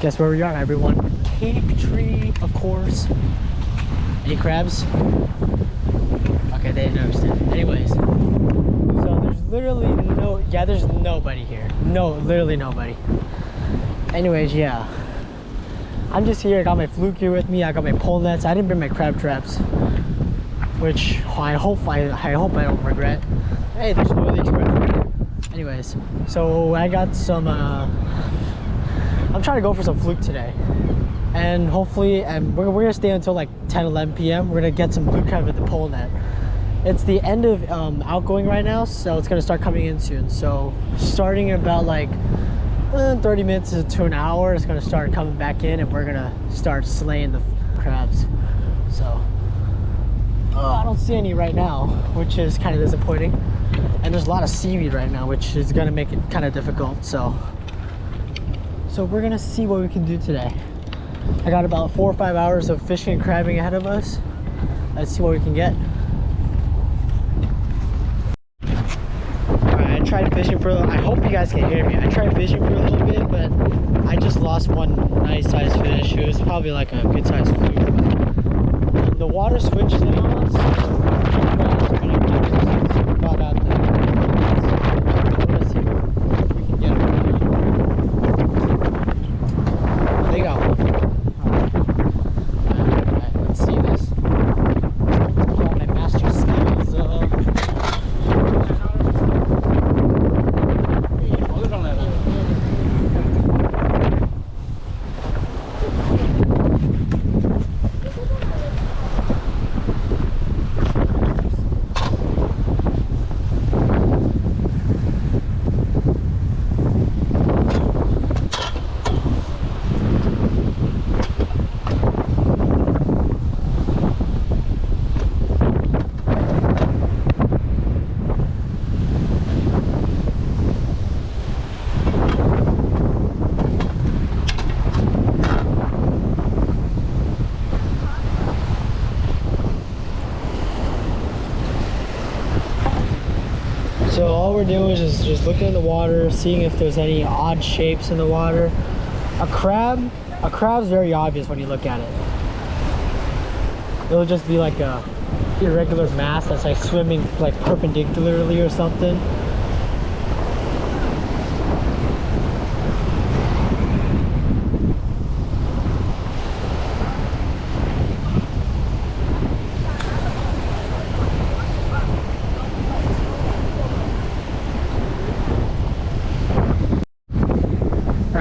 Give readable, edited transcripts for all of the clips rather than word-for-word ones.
Guess where we are, everyone? Captree, of course. Any crabs? Okay, they didn't understand. Anyways, so there's literally there's nobody here. No, literally nobody. Anyways, yeah. I'm just here. I got my fluke gear with me. I got my pole nets. I didn't bring my crab traps, which I hope I don't regret. Hey, there's no express right here. Anyways, so I got some. I'm trying to go for some fluke today, and hopefully, we're gonna stay until like 10-11 p.m. We're gonna get some blue crab with the pole net. It's the end of outgoing right now, so it's gonna start coming in soon. So starting in about like 30 minutes to an hour, it's gonna start coming back in, and we're gonna start slaying the crabs. So I don't see any right now, which is kind of disappointing. And there's a lot of seaweed right now, which is gonna make it kind of difficult. So we're gonna see what we can do today. I got about 4 or 5 hours of fishing and crabbing ahead of us. Let's see what we can get. Alright, I tried fishing for a little. I hope you guys can hear me. I tried fishing for a little bit, but I just lost one nice sized fish. It was probably like a good sized fluke. The water switched in on us. Got out there. Let's see if we can get it. They got one. Alright, let's see this. Pull out my master skills. So all we're doing is just looking in the water, seeing if there's any odd shapes in the water. A crab's very obvious when you look at it. It'll just be like a irregular mass that's like swimming like perpendicularly or something.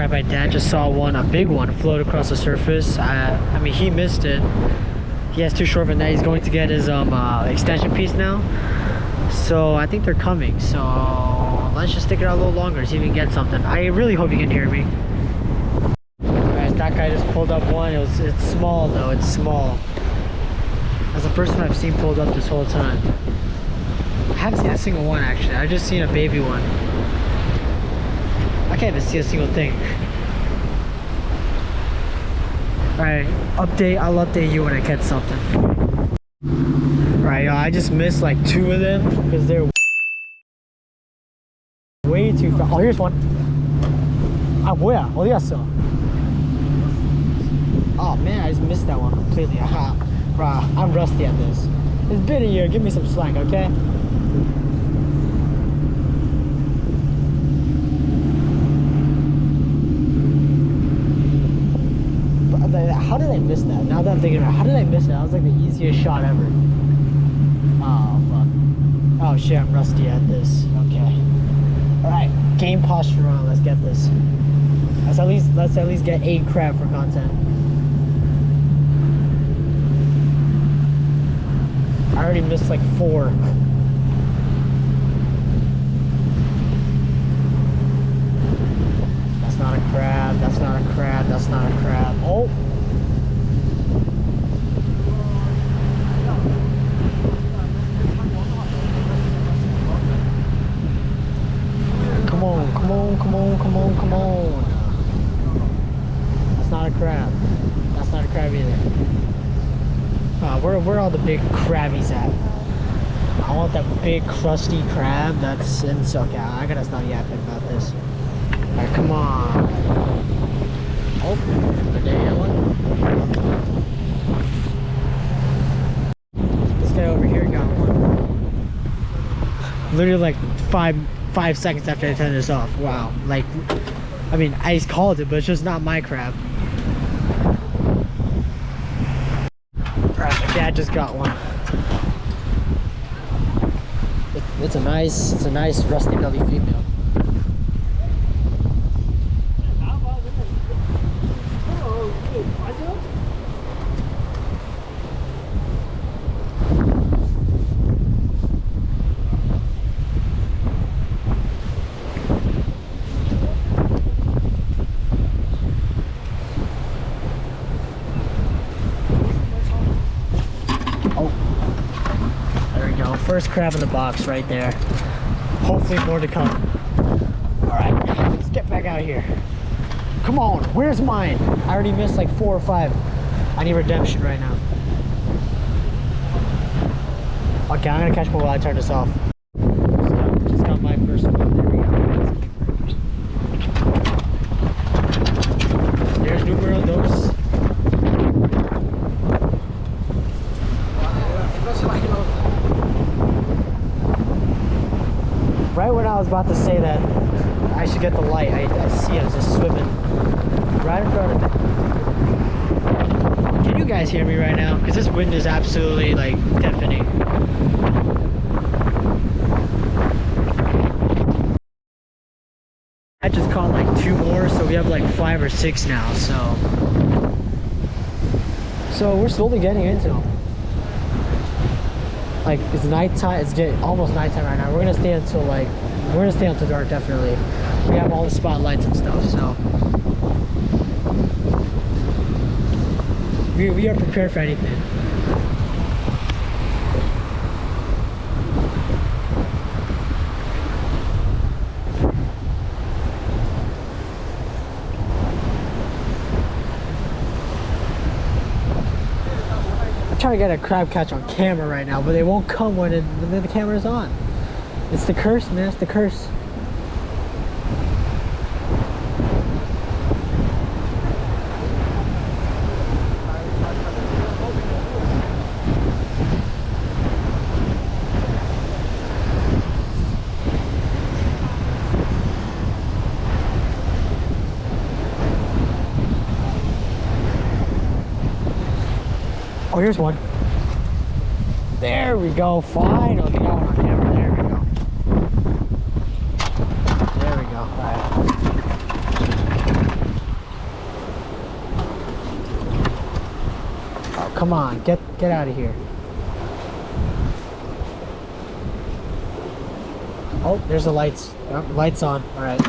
My dad just saw a big one float across the surface. I mean, he missed it. He has too short of a net. He's going to get his extension piece now. So I think they're coming. So let's just stick it out a little longer, see if we can get something. I really hope you can hear me. Guys, that guy just pulled up one. It's small though. It's small. That's the first one I've seen pulled up this whole time. I haven't seen a single one actually. I've just seen a baby one. I can't even see a single thing. Alright, I'll update you when I catch something. Alright, I just missed like 2 of them because they're way too fast. Oh, here's one. Ah, 뭐야? 어디 갔어? Oh man, I just missed that one completely. Aha. Bruh, I'm rusty at this. It's been a year, give me some slack, okay? How did I miss that? Now that I'm thinking about it, how did I miss it? That was like the easiest shot ever. Oh fuck. Oh shit, I'm rusty at this. Okay. Alright, game posture on, let's get this. Let's at least get 8 crab for content. I already missed like 4. That's not a crab, that's not a crab, that's not a crab. Oh! Come on. That's not a crab. That's not a crab either. Where are all the big crabbies at? I want that big crusty crab that's in okay, I gotta stop yapping about this. Alright, come on. Oh. literally like five seconds after I turned this off. Wow. Like, I mean, I just called it, but it's just not my crab. Alright, my dad just got one. It's a nice rusty belly female. First crab in the box right there. Hopefully more to come. Alright, let's get back out here. Come on, where's mine? I already missed like 4 or 5. I need redemption right now. Okay, I'm gonna catch one while I turn this off. Just got my first one. There we go. There's numero dos. Right when I was about to say that I should get the light, I see it just swimming right in front of me. Can you guys hear me right now? Because this wind is absolutely like deafening. I just caught like 2 more, so we have like 5 or 6 now. So we're slowly getting into them. Like, it's nighttime, it's getting almost nighttime right now. We're gonna stay until dark, definitely. We have all the spotlights and stuff, so we are prepared for anything. Trying to get a crab catch on camera right now, but they won't come when the camera's on. It's the curse, man. It's the curse. Oh, here's one. There we go. Finally got one on camera. There we go. There we go. All right. Oh, come on. Get out of here. Oh, there's the lights. Oh, lights on. All right.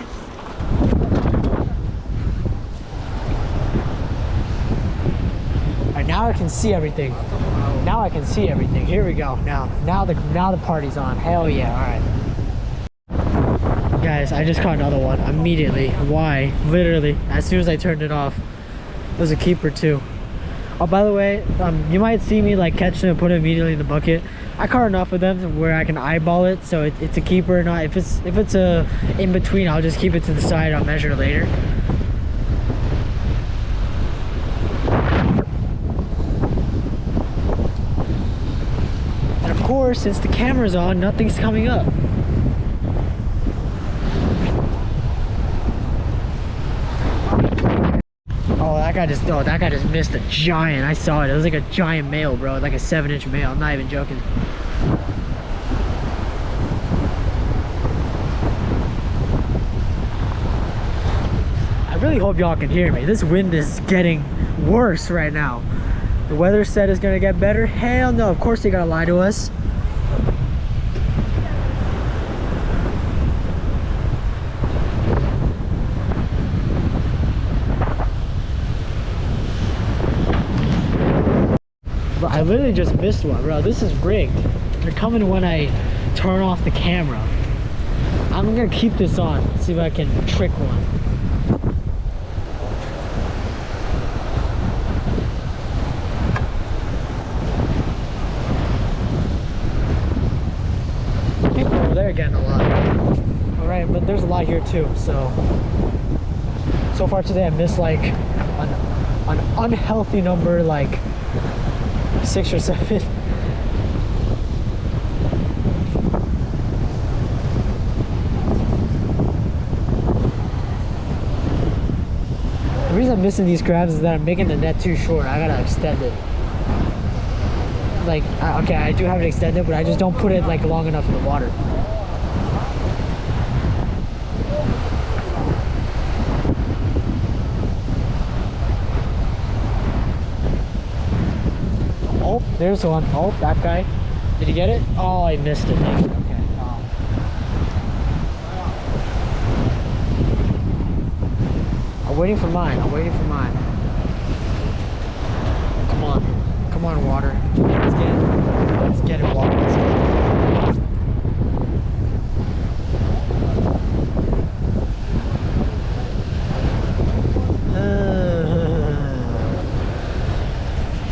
Now I can see everything. Now I can see everything. Here we go. Now the party's on. Hell yeah! All right, guys. I just caught another one immediately. Why? Literally, as soon as I turned it off. It was a keeper too. Oh, by the way, you might see me like catch them and put it immediately in the bucket. I caught enough of them where I can eyeball it, so it's a keeper or not. If it's a in between, I'll just keep it to the side. I'll measure later. Of course, since the camera's on, nothing's coming up. Oh, that guy just missed a giant. I saw it. It was like a giant male, bro. Like a 7-inch male. I'm not even joking. I really hope y'all can hear me. This wind is getting worse right now. The weather said it's gonna get better. Hell no, of course they gotta lie to us. Bro, I literally just missed one, bro. This is rigged. They're coming when I turn off the camera. I'm gonna keep this on, see if I can trick one. They're getting a lot. All right, but there's a lot here too. So far today I missed like an unhealthy number, like 6 or 7. The reason I'm missing these crabs is that I'm making the net too short. I gotta extend it. Like, okay, I do have it extended, but I just don't put it like long enough in the water. Oh, there's one. Oh, that guy. Did he get it? Oh, I missed it. Dang it. Okay. Oh. I'm waiting for mine. I'm waiting for mine. Come on. Come on, water. Let's get it. Let's get it, water. Let's get it.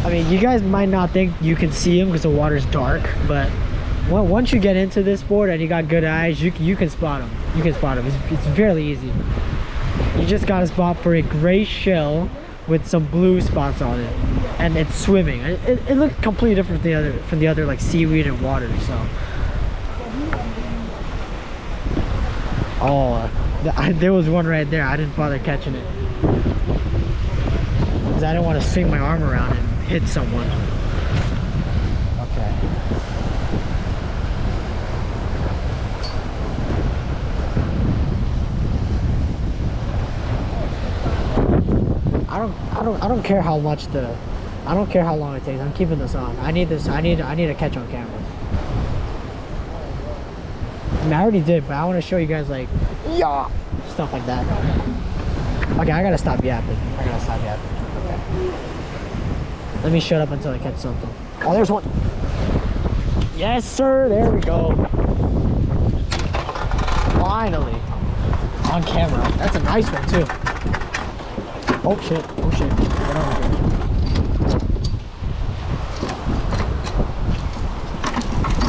I mean, you guys might not think you can see him because the water's dark, but once you get into this sport and you got good eyes, you can spot him. You can spot him. It's fairly easy. You just got to spot for a gray shell with some blue spots on it, and it's swimming. It looked completely different from the other like seaweed and water. So, oh, there was one right there. I didn't bother catching it because I didn't want to swing my arm around and hit someone. Okay. I don't care how much I don't care how long it takes. I'm keeping this on. I need this. I need a catch on camera. I mean, I already did, but I want to show you guys like stuff like that. Okay, I gotta stop yapping. Okay. Let me shut up until I catch something. Oh, there's one. Yes, sir. There we go. Finally. On camera. That's a nice one, too. Oh, shit. Oh, shit. Get over here.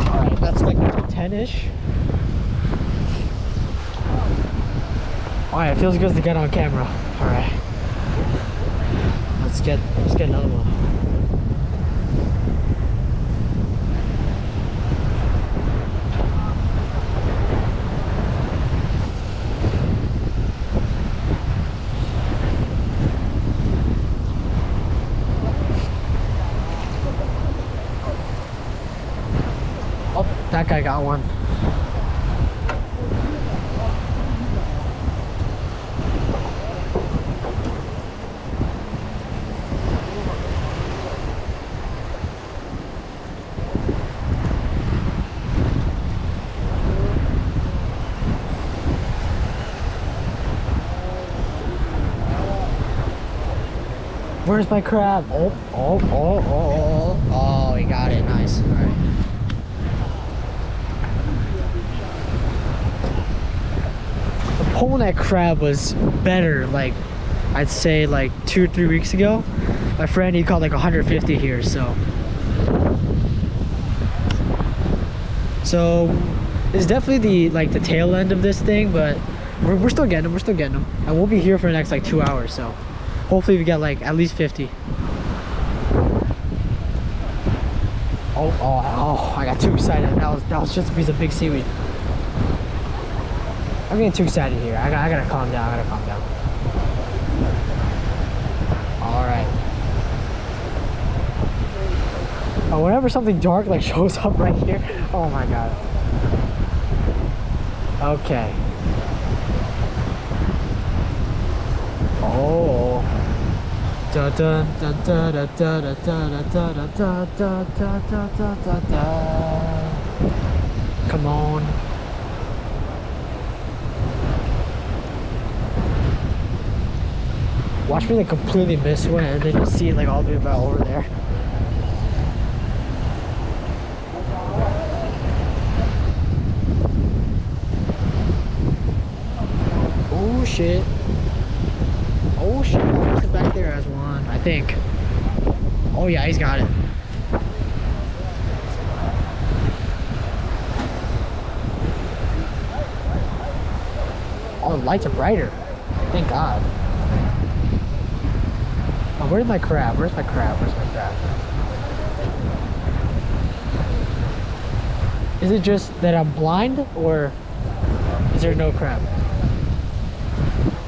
Alright, that's like 10-ish. Alright, it feels good to get on camera. Alright. Let's get another one. Oh, that guy got one. Where's my crab? Oh, he got it. Nice. All right. The pole neck crab was better, like, I'd say like 2 or 3 weeks ago. My friend, he caught like 150 here, so it's definitely the tail end of this thing, but we're still getting them. And we'll be here for the next like 2 hours, so hopefully we get like at least 50. Oh, I got too excited. That was just a piece of big seaweed. I'm getting too excited here. I gotta calm down. All right. Oh, whenever something dark like shows up right here, oh my god. Okay. Oh. Da da da da da da da da da da da da da da da da. Come on. Watch me like completely miss one and then you see it like all the way about over there. Oh shit. Oh shit, that person back there has one, I think. Oh yeah, he's got it. Oh, the lights are brighter. Thank God. Oh, where's my crab? Where's my crab? Is it just that I'm blind, or is there no crab?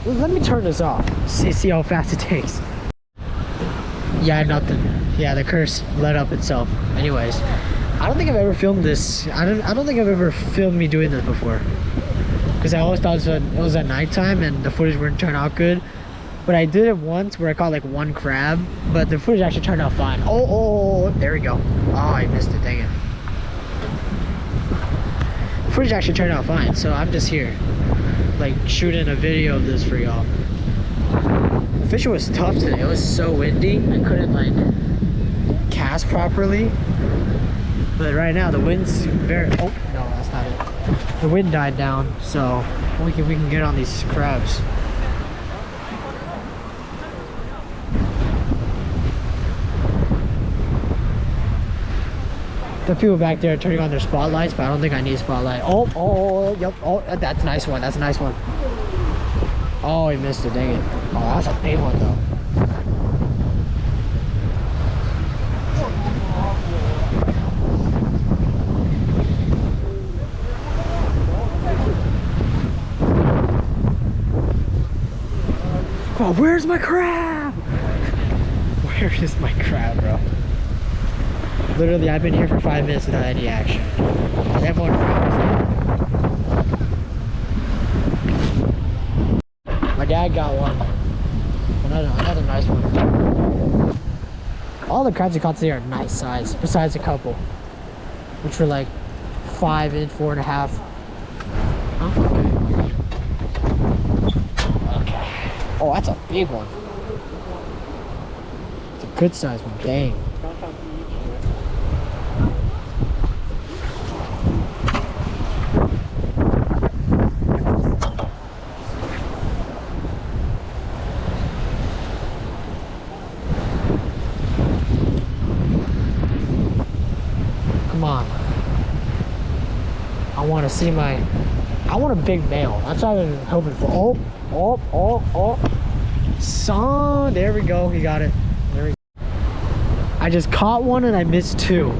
let me turn this off. See how fast it takes. Yeah, nothing. Yeah, the curse let up itself. Anyways, I don't think I've ever filmed this. I don't think I've ever filmed me doing this before. Because I always thought it was at nighttime and the footage wouldn't turn out good. But I did it once where I caught like one crab, but the footage actually turned out fine. Oh, there we go. Oh, I missed it, dang it. The footage actually turned out fine, so I'm just here, like shooting a video of this for y'all. Fishing was tough today. It was so windy. I couldn't like cast properly. But right now the wind's very. Oh no, that's not it. The wind died down, so we can get on these crabs. The people back there are turning on their spotlights, but I don't think I need a spotlight. Oh, yep. Oh, that's a nice one. That's a nice one. Oh, he missed it. Dang it. Oh, that's a big one though. Oh, where's my crab? Where is my crab, bro? Literally, I've been here for 5 minutes without any action. Everyone my dad got one. Another nice one. All the crabs I caught today are nice size, besides a couple, which were like 5 and 4.5. Oh, okay. Oh, that's a big one. It's a good size one. Dang. I want a big male. That's what I've been hoping for. Oh. Son, there we go. He got it. There we go. I just caught one and I missed two.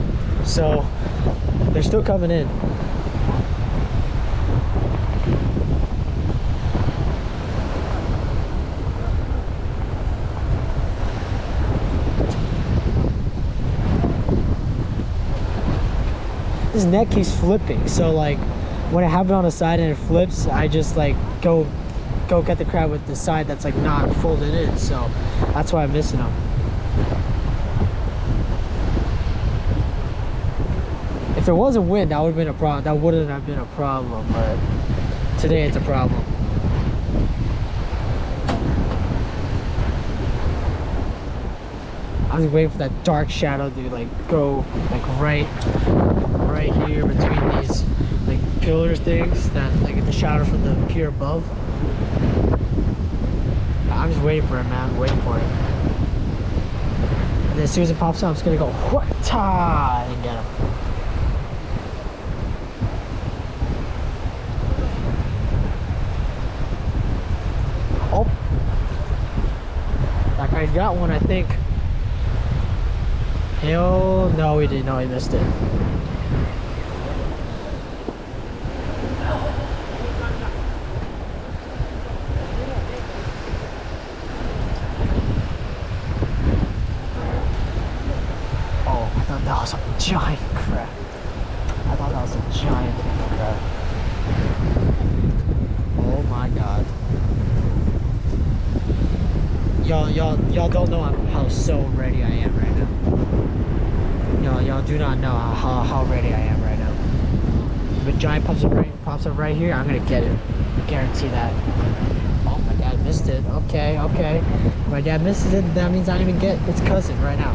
So they're still coming in. This net keeps flipping, so like when I have it on the side and it flips, I just like go get the crab with the side that's like not folded in, so that's why I'm missing them. If there wasn't wind, that would have been a problem. That wouldn't have been a problem, but today it's a problem. I was waiting for that dark shadow to like go like right here between these like pillar things that like get the shadow from the pier above. I'm just waiting for it, man. I'm waiting for it. And then as soon as it pops up, I'm just gonna go what-ta and get him. Oh, that guy got one, I think. Hell no, he didn't. No, he missed it. That was a giant crab. I thought that was a giant crab. Oh my god. Y'all don't know how so ready I am right now. Y'all do not know how ready I am right now. If a giant pops up right here, I'm gonna get it. I guarantee that. Oh, my dad missed it. Okay. If my dad misses it, that means I don't even get its cousin right now.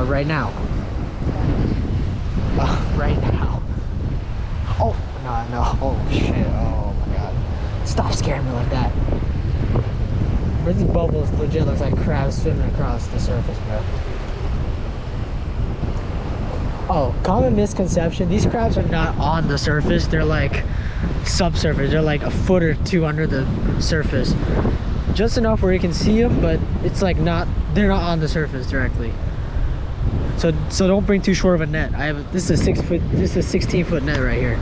Right now. Right now. Oh, no. Oh, shit. Oh, my God. Stop scaring me like that. Where's these bubbles? Legit looks like crabs swimming across the surface, bro. Oh, common misconception. These crabs are not on the surface. They're like subsurface. They're like a foot or two under the surface. Just enough where you can see them, but it's like they're not on the surface directly. So don't bring too short of a net. This is a 16-foot net right here.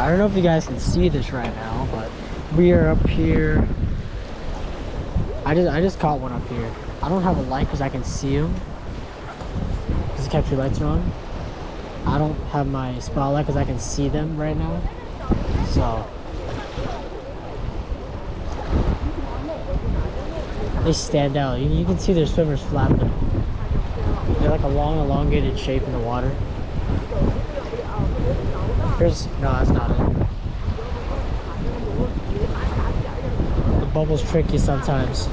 I don't know if you guys can see this right now, but we are up here. I just caught one up here. I don't have a light because I can see them. Because the Captree lights are on. I don't have my spotlight because I can see them right now. So they stand out. You can see their swimmers flapping. They're like a long, elongated shape in the water. Here's, no, that's not it. The bubble's tricky sometimes.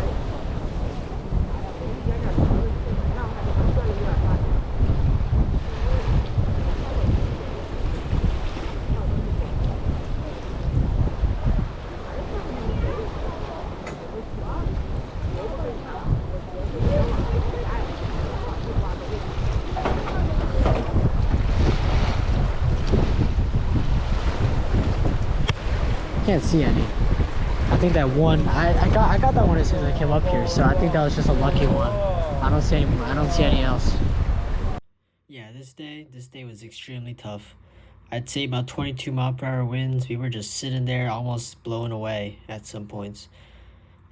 Can't see any. I think that one I got that one as soon as I came up here, so I think that was just a lucky one. I don't see any else. Yeah, this day was extremely tough. I'd say about 22 mile/hour winds. We were just sitting there almost blown away at some points.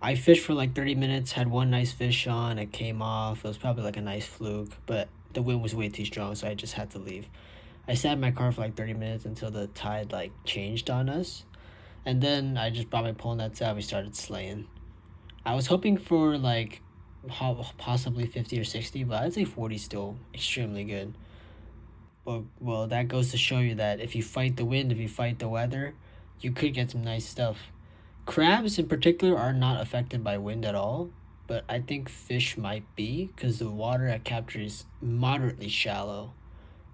I fished for like 30 minutes, had one nice fish on, it came off. It was probably like a nice fluke, but the wind was way too strong, so I just had to leave. I sat in my car for like 30 minutes until the tide like changed on us. And then I just brought my pole nets out and we started slaying. I was hoping for like possibly 50 or 60, but I'd say 40 still extremely good. But well, that goes to show you that if you fight the wind, if you fight the weather, you could get some nice stuff. Crabs in particular are not affected by wind at all, but I think fish might be because the water at Captree is moderately shallow,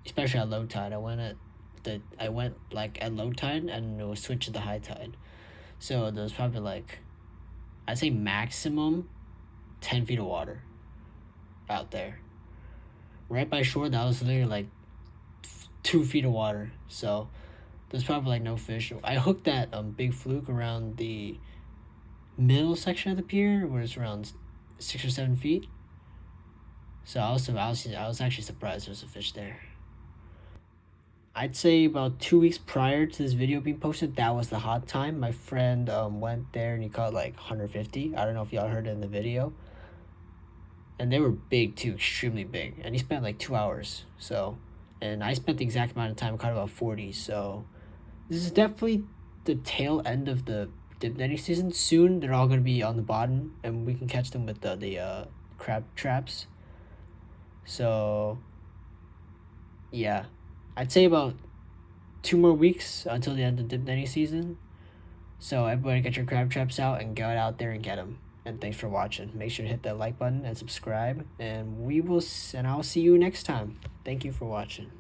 especially at low tide. I went like at low tide and it was switched to the high tide. So there was probably like, I'd say maximum 10 feet of water out there. Right by shore, that was literally like 2 feet of water. So there's probably like no fish. I hooked that big fluke around the middle section of the pier where it's around 6 or 7 feet. So I was actually surprised there was a fish there. I'd say about 2 weeks prior to this video being posted, that was the hot time. My friend went there and he caught like 150. I don't know if y'all heard it in the video. And they were big too, extremely big. And he spent like 2 hours. So, and I spent the exact amount of time, caught about 40. So this is definitely the tail end of the dip netting season. Soon they're all going to be on the bottom and we can catch them with the crab traps. So yeah. I'd say about 2 more weeks until the end of dip netting season. So everybody get your crab traps out and go out there and get them. And thanks for watching. Make sure to hit that like button and subscribe. And I'll see you next time. Thank you for watching.